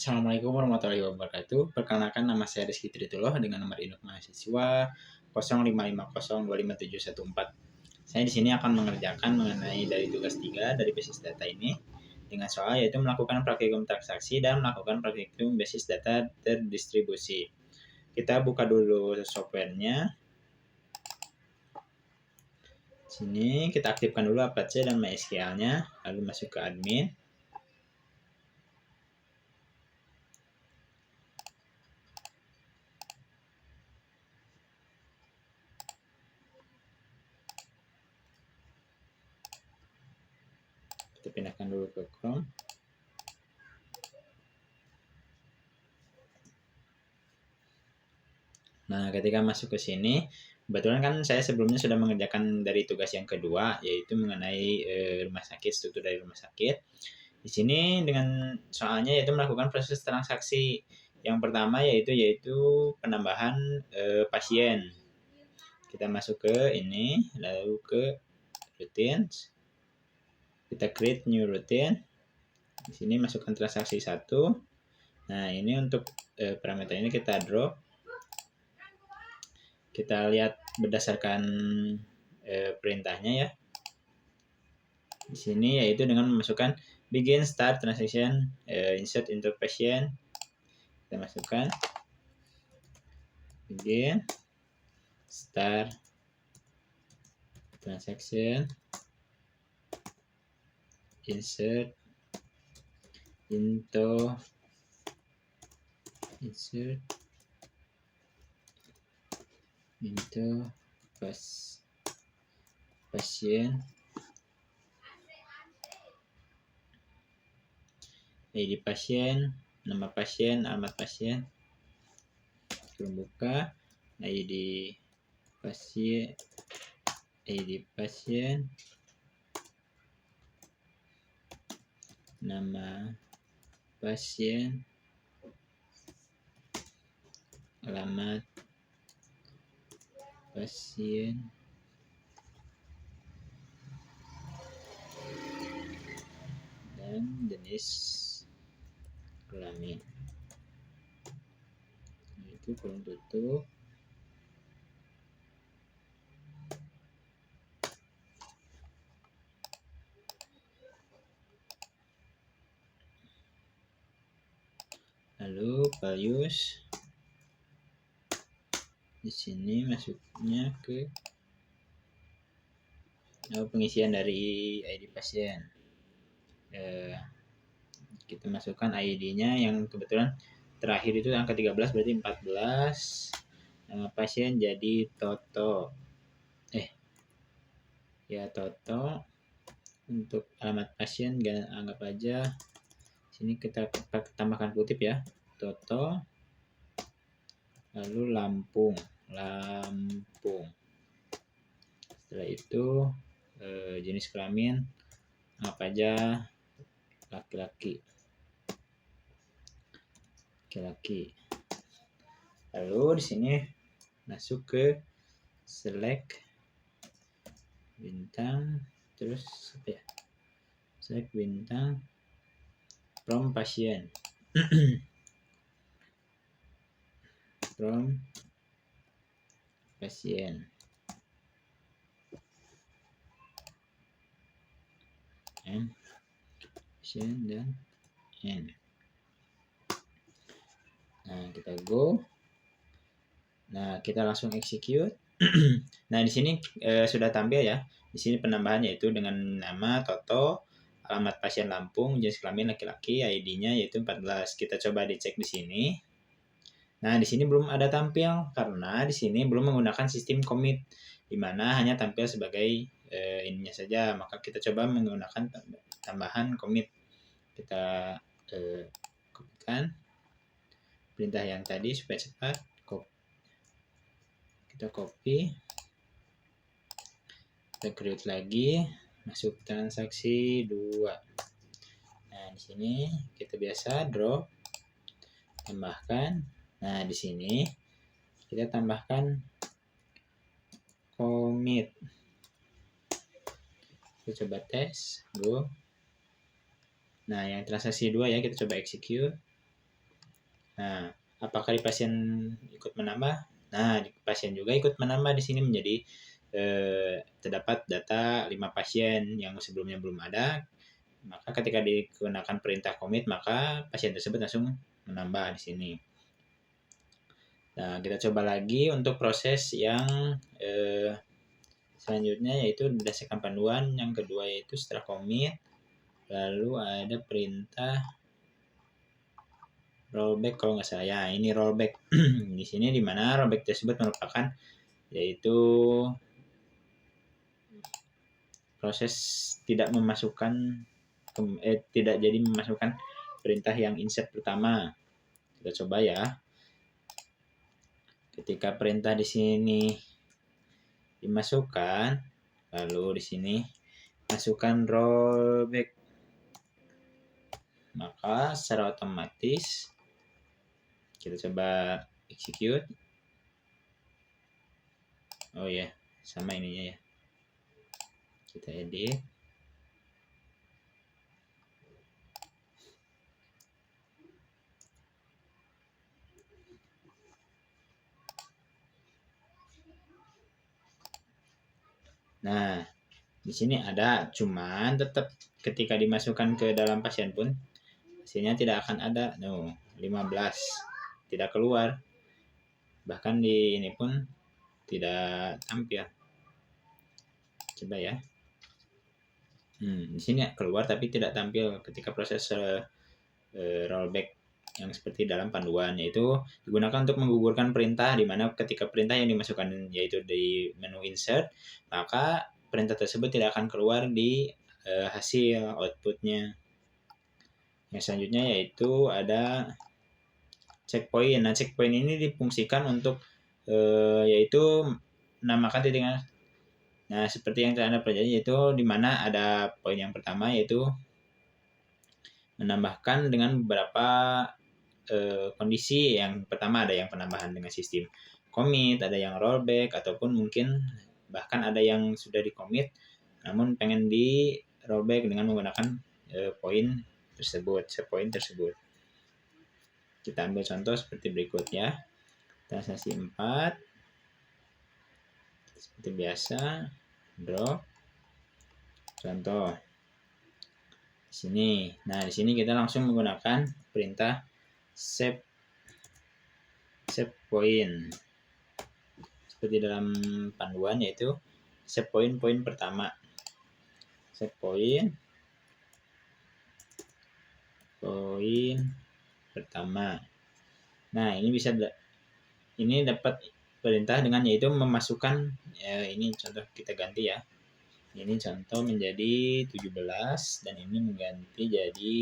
Assalamualaikum warahmatullahi wabarakatuh. Perkenalkan, nama saya Rizky Tritullah dengan nomor induk mahasiswa 0550255714. Saya di sini akan mengerjakan mengenai dari tugas 3 dari basis data ini dengan soal yaitu melakukan praktikum transaksi dan melakukan praktikum basis data terdistribusi. Kita buka dulu softwarenya. Sini kita aktifkan dulu Apache dan MySQL-nya, lalu masuk ke admin. Kita pindahkan dulu ke Chrome. Nah, ketika masuk ke sini, kebetulan kan saya sebelumnya sudah mengerjakan dari tugas yang kedua, yaitu mengenai rumah sakit, struktur dari rumah sakit. Di sini dengan soalnya yaitu melakukan proses transaksi. Yang pertama yaitu penambahan pasien. Kita masuk ke ini, lalu ke routines. Kita create new routine. Di sini masukkan transaksi 1. Nah, ini untuk parameter ini kita drop. Kita lihat berdasarkan perintahnya ya. Di sini yaitu dengan memasukkan begin start transaction, insert into patient. Kita masukkan begin start transaction, insert into patient, ID pasien, nama pasien, alamat pasien. Kita buka ID pasien, nama pasien, alamat pasien, dan jenis kelamin. Itu kurung tutup. Lalu values di sini masuknya ke pengisian dari ID pasien. Kita masukkan ID-nya yang kebetulan terakhir itu angka 13 berarti 14. Nama pasien jadi Toto. Toto. Untuk alamat pasien anggap aja sini kita tambahkan kutip ya, Toto. Lalu Lampung. Setelah itu jenis kelamin apa aja, laki-laki. Lalu di sini masuk ke select bintang, terus select bintang from pasien. From pasien. Pasien dan N. Nah, kita go. Nah, kita langsung execute. Nah, di sini sudah tampil ya. Di sini penambahannya yaitu dengan nama Toto, alamat pasien Lampung, jenis kelamin laki-laki, ID-nya yaitu 14. Kita coba dicek di sini. Nah, di sini belum ada tampil karena di sini belum menggunakan sistem commit, di mana hanya tampil sebagai ininya saja. Maka kita coba menggunakan tambahan commit. Kita kopikan perintah yang tadi supaya cepat. Kita copy, kita create lagi, masuk transaksi 2. Nah, di sini kita biasa drop, tambahkan. Nah, di sini kita tambahkan commit. Kita coba tes, go. Nah, yang transaksi 2 ya, kita coba execute. Nah, apakah di pasien ikut menambah? Nah, di pasien juga ikut menambah di sini menjadi terdapat data 5 pasien yang sebelumnya belum ada. Maka ketika digunakan perintah commit, maka pasien tersebut langsung menambah di sini. Nah, kita coba lagi untuk proses yang selanjutnya, yaitu berdasarkan panduan. Yang kedua yaitu setelah commit, lalu ada perintah rollback kalau nggak salah ya. Ini rollback di sini, di mana rollback tersebut merupakan yaitu proses tidak jadi memasukkan perintah yang insert pertama. Kita coba ya. Ketika perintah di sini dimasukkan, lalu di sini masukkan rollback, maka secara otomatis kita coba execute. Oh ya, sama ininya ya. Kita edit. Nah, di sini ada, cuman tetap ketika dimasukkan ke dalam pasien pun hasilnya tidak akan ada. No, 15 tidak keluar. Bahkan di ini pun tidak tampil. Coba ya. Di sini keluar tapi tidak tampil ketika proses rollback yang seperti dalam panduan, yaitu digunakan untuk menggugurkan perintah, di mana ketika perintah yang dimasukkan yaitu di menu insert, maka perintah tersebut tidak akan keluar di hasil outputnya. Yang selanjutnya yaitu ada checkpoint. Nah, checkpoint ini difungsikan untuk yaitu menambahkan titik. Nah, seperti yang Anda pelajari, yaitu di mana ada poin yang pertama yaitu menambahkan dengan beberapa kondisi. Yang pertama ada yang penambahan dengan sistem commit, ada yang rollback, ataupun mungkin bahkan ada yang sudah di commit namun pengen di rollback dengan menggunakan poin tersebut, poin tersebut. Kita ambil contoh seperti berikut ya. Transaksi 4 seperti biasa, drop contoh di sini. Nah, di sini kita langsung menggunakan perintah save point seperti dalam panduan, yaitu save poin pertama. Save poin pertama. Nah, ini dapat perintah dengan yaitu memasukkan ini contoh kita ganti ya. Ini contoh menjadi 17 dan ini mengganti jadi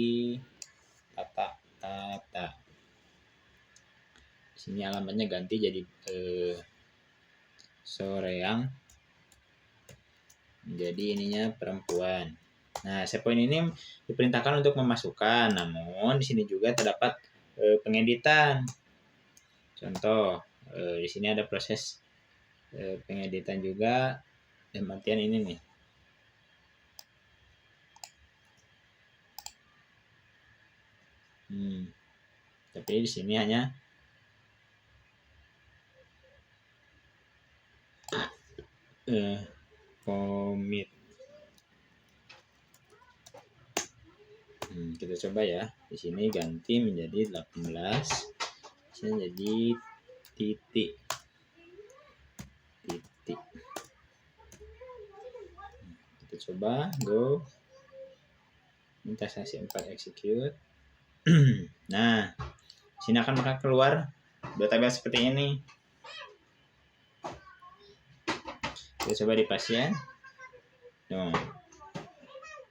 tata. Sini alamatnya ganti jadi Soreang. Jadi ininya perempuan. Nah, save point ini diperintahkan untuk memasukkan, namun di sini juga terdapat pengeditan. Contoh, di sini ada proses pengeditan juga, dan artian ini nih. Tapi di sini hanya commit. Kita coba ya. Di sini ganti menjadi 18. Di sini jadi titik. Kita coba go. Minta transaksi 4 execute. Nah, sini akan keluar database seperti ini. Kita coba di pasien.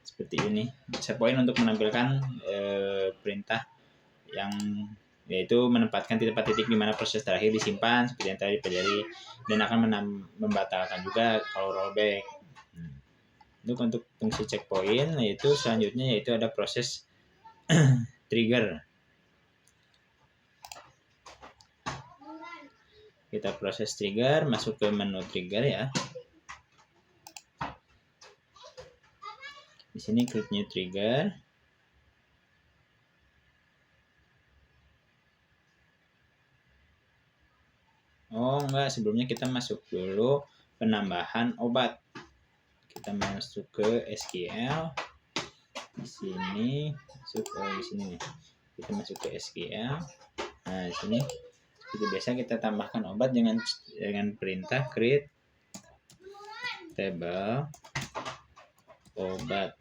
Seperti ini. Save point untuk menampilkan perintah yang yaitu menempatkan titik-titik di mana proses terakhir disimpan seperti yang tadi dipelajari, dan akan membatalkan juga kalau rollback. Untuk fungsi checkpoint yaitu selanjutnya yaitu ada proses trigger. Kita proses trigger, masuk ke menu trigger ya. Di sini klik new trigger. Oh enggak, sebelumnya kita masuk dulu penambahan obat. Kita masuk ke SQL. Di sini masuk ke di sini nih. Kita masuk ke SQL. Nah, di sini itu biasa kita tambahkan obat dengan perintah create table obat.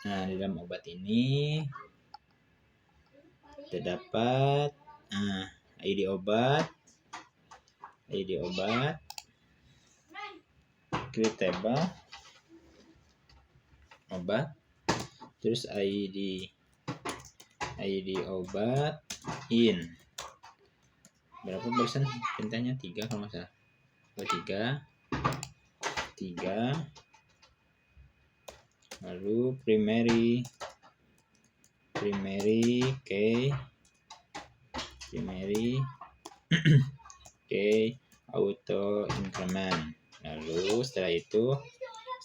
Nah, di dalam obat ini terdapat ID obat, create table obat, terus ID obat in. Berapa persen perintahnya? 3 kalau nggak salah. Oh, 3. Lalu primary key auto increment. Lalu setelah itu,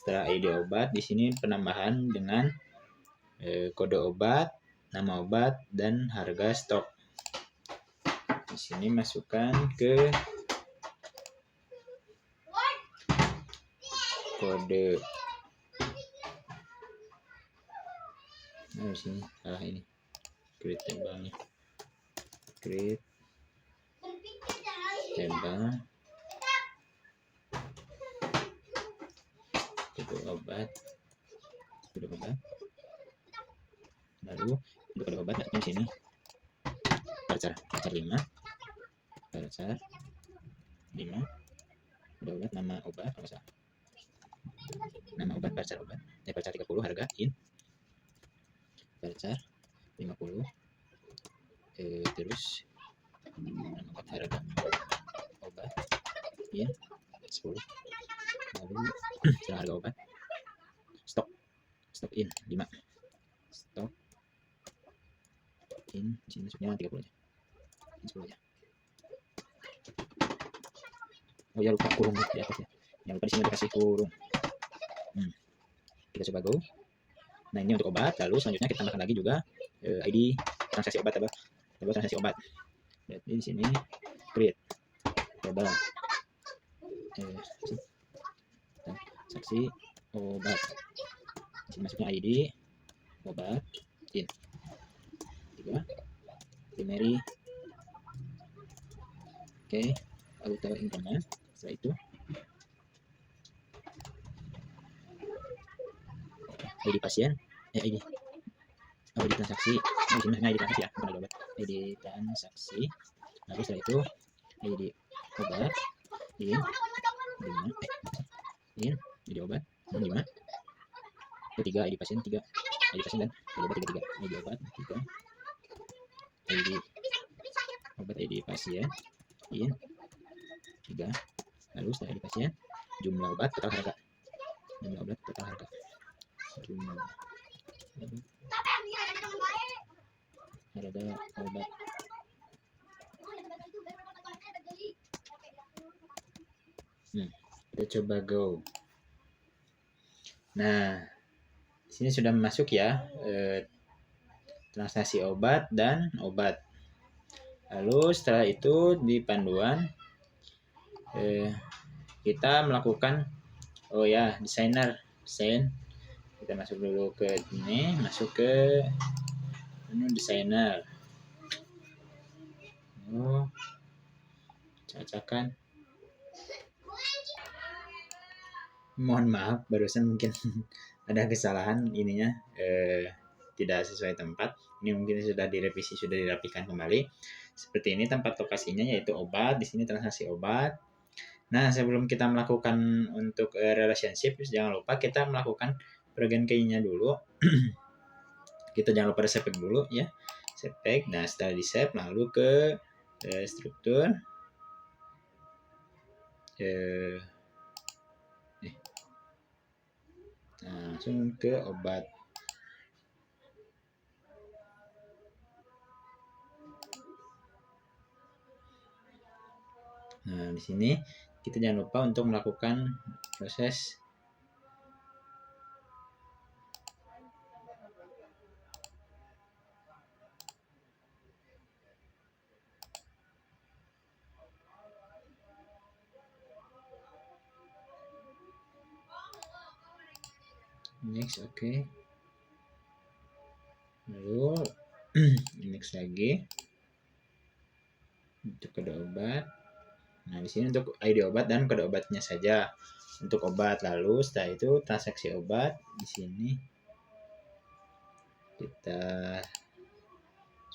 setelah ID obat, di sini penambahan dengan kode obat, nama obat, dan harga stok. Di sini masukkan ke kode. Nah, di sini salah ini. Create table-nya. Create table kode obat. Lalu kode obat di sini. Varchar 5. Varchar 5. Kode obat, nama obat kalau salah. Nama obat varchar obat. Varchar 30 harga in. Varchar 50. Terus nama obat harga obat in 10. Lalu setelah harga obat stok in 5. Stok in sini masuknya 30 aja. 10 aja. Oh ya, lupa kurung di atasnya. Yang lupa di sini dikasih kurung. Kita coba go. Nah, ini untuk obat. Lalu selanjutnya kita tambahkan lagi juga ID transaksi obat, table transaksi obat. Jadi di sini create table transaksi obat. Di sini masuknya ID obat in 3 primary auto increment. Setelah itu ID pasien, ID transaksi, ID transaksi ya, bukan ID obat. ID transaksi. Lalu setelah itu ID obat in 5, ID obat 5. Ketiga ID pasien 3, ID pasien dan ID obat 33, ID obat 3, ID obat ID pasien in 3. Lalu setelah ID pasien jumlah obat total harga. Jumlah obat total harga. Jumlah harga obat. Kita coba go. Nah, sini sudah masuk ya transaksi obat dan obat. Lalu setelah itu di panduan kita melakukan design. Kita masuk dulu ke ini, masuk ke menu designer. Cacakan. Mohon maaf, barusan mungkin ada kesalahan ininya, tidak sesuai tempat. Ini mungkin sudah direvisi, sudah dirapikan kembali. Seperti ini tempat lokasinya, yaitu obat. Di sini transaksi obat. Nah, sebelum kita melakukan untuk relationship, jangan lupa kita melakukan bagian key-nya dulu. Kita jangan lupa save dulu ya. Save. Nah, setelah di save lalu ke struktur. Langsung ke obat. Nah, di sini kita jangan lupa untuk melakukan proses next, oke. Lalu next lagi untuk kode obat. Nah, di sini untuk ID obat dan kode obatnya saja untuk obat. Lalu setelah itu transaksi obat di sini kita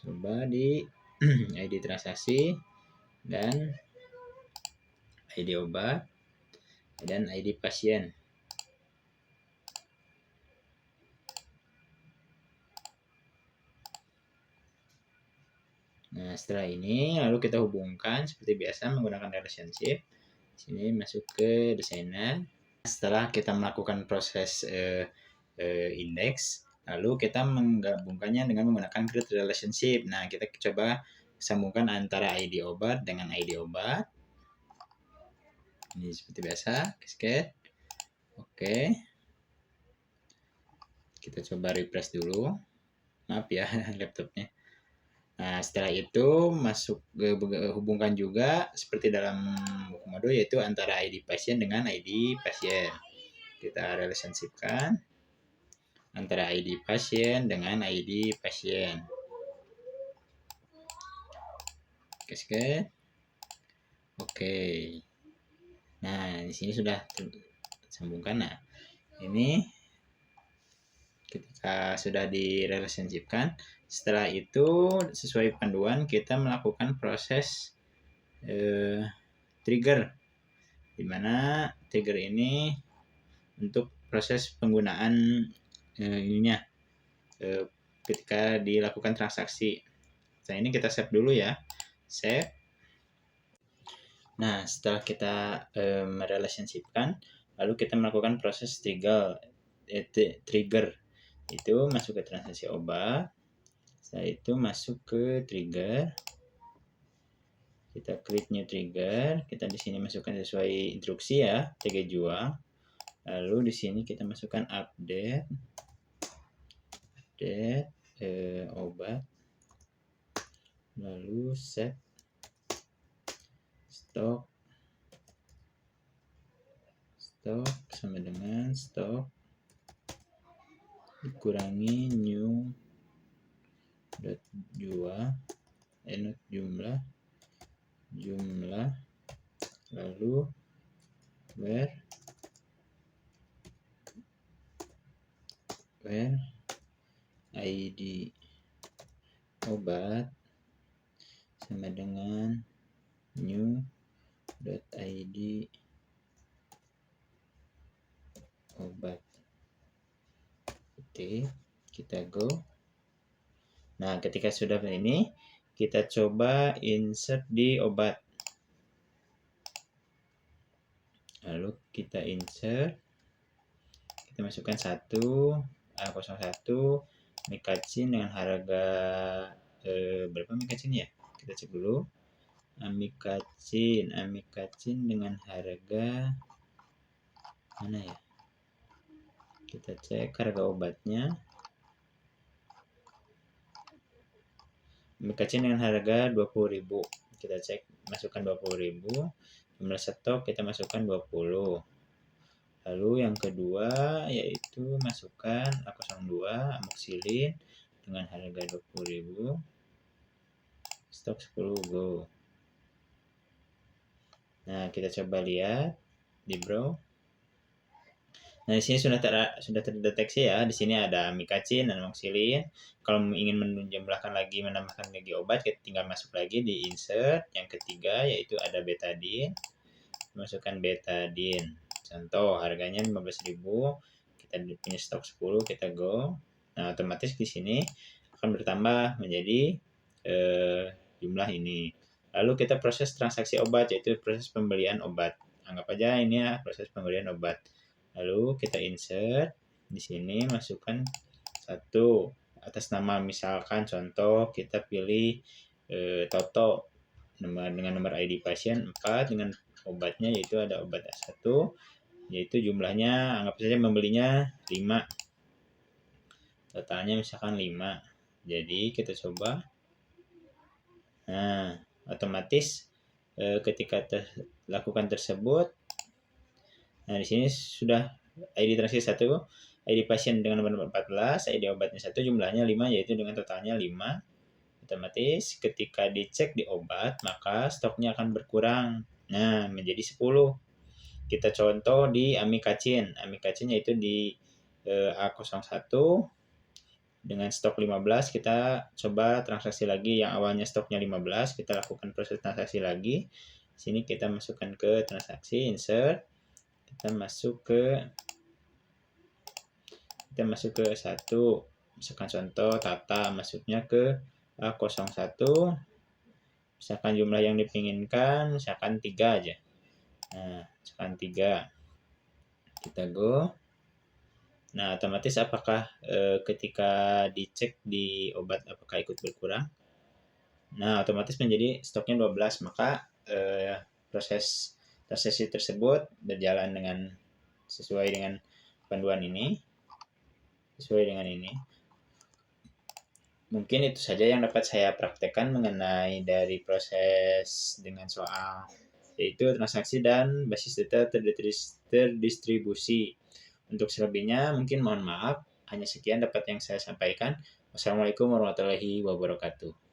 coba di ID transaksi dan ID obat dan ID pasien. Nah, setelah ini lalu kita hubungkan seperti biasa menggunakan relationship. Sini masuk ke desainer. Setelah kita melakukan proses index, lalu kita menggabungkannya dengan menggunakan create relationship. Nah, kita coba sambungkan antara ID obat dengan ID obat. Ini seperti biasa, cascade. Oke. Kita coba refresh dulu. Maaf ya laptopnya. Nah, setelah itu masuk hubungkan juga seperti dalam buku Modo, yaitu antara ID pasien dengan ID pasien. Kita relationshipkan antara ID pasien dengan ID pasien. Oke. Oke. Nah, di sini sudah tersambungkan. Nah, ini ketika sudah di relationshipkan, setelah itu sesuai panduan kita melakukan proses trigger, di mana trigger ini untuk proses penggunaan ininya ketika dilakukan transaksi. Nah, ini kita save dulu ya, save. Nah, setelah kita merelationshipkan, lalu kita melakukan proses trigger itu masuk ke transaksi obat. Setelah itu masuk ke trigger, kita klik new trigger, kita di sini masukkan sesuai instruksi ya, tag jual. Lalu di sini kita masukkan update obat, lalu set stok sama dengan stok dikurangi new jual jumlah lalu where ID obat sama dengan new.id obat. Oke, kita go. Nah, ketika sudah ini, kita coba insert di obat. Lalu kita insert, kita masukkan 1 Amikacin dengan harga berapa Amikacin ya? Kita cek dulu. Amikacin dengan harga mana ya? Kita cek harga obatnya. Amikacin dengan harga 20.000. Kita cek, masukkan 20.000. Jumlah stok kita masukkan 20. Lalu yang kedua yaitu masukkan A02 amoxicillin dengan harga 20.000. Stok 10 go. Nah, kita coba lihat di Bro. Nah, di sini sudah terdeteksi ya. Di sini ada amikacin dan amoxicillin. Kalau ingin menambahkan lagi obat, kita tinggal masuk lagi di insert. Yang ketiga yaitu ada betadine. Masukkan betadine. Contoh harganya 15.000. Kita punya stok 10, kita go. Nah, otomatis di sini akan bertambah menjadi jumlah ini. Lalu kita proses transaksi obat, yaitu proses pembelian obat. Anggap aja ini ya proses pembelian obat. Lalu kita insert di sini, masukkan 1 atas nama, misalkan contoh kita pilih Toto dengan nomor ID pasien 4 dengan obatnya yaitu ada obat A1, yaitu jumlahnya anggap saja membelinya 5. Totalnya misalkan 5. Jadi kita coba. Nah, otomatis ketika lakukan tersebut, nah di sini sudah ID transaksi 1 ID pasien dengan nomor 14, ID obatnya 1, jumlahnya 5, yaitu dengan totalnya 5. Otomatis ketika dicek di obat, maka stoknya akan berkurang. Nah, menjadi 10. Kita contoh di amikacin. Amikacin yaitu di A01 dengan stok 15, kita coba transaksi lagi. Yang awalnya stoknya 15, kita lakukan proses transaksi lagi. Sini kita masukkan ke transaksi, insert. Kita masuk ke 1. Misalkan contoh Tata masuknya ke A01. Misalkan jumlah yang dipinginkan misalkan 3 aja. Nah, misalkan 3. Kita go. Nah, otomatis apakah ketika dicek di obat apakah ikut berkurang? Nah, otomatis menjadi stoknya 12, maka proses transaksi tersebut berjalan dengan sesuai dengan panduan ini. Mungkin itu saja yang dapat saya praktekkan mengenai dari proses dengan soal yaitu transaksi dan basis data terdistribusi. Untuk selebihnya mungkin mohon maaf, hanya sekian dapat yang saya sampaikan. Wassalamualaikum warahmatullahi wabarakatuh.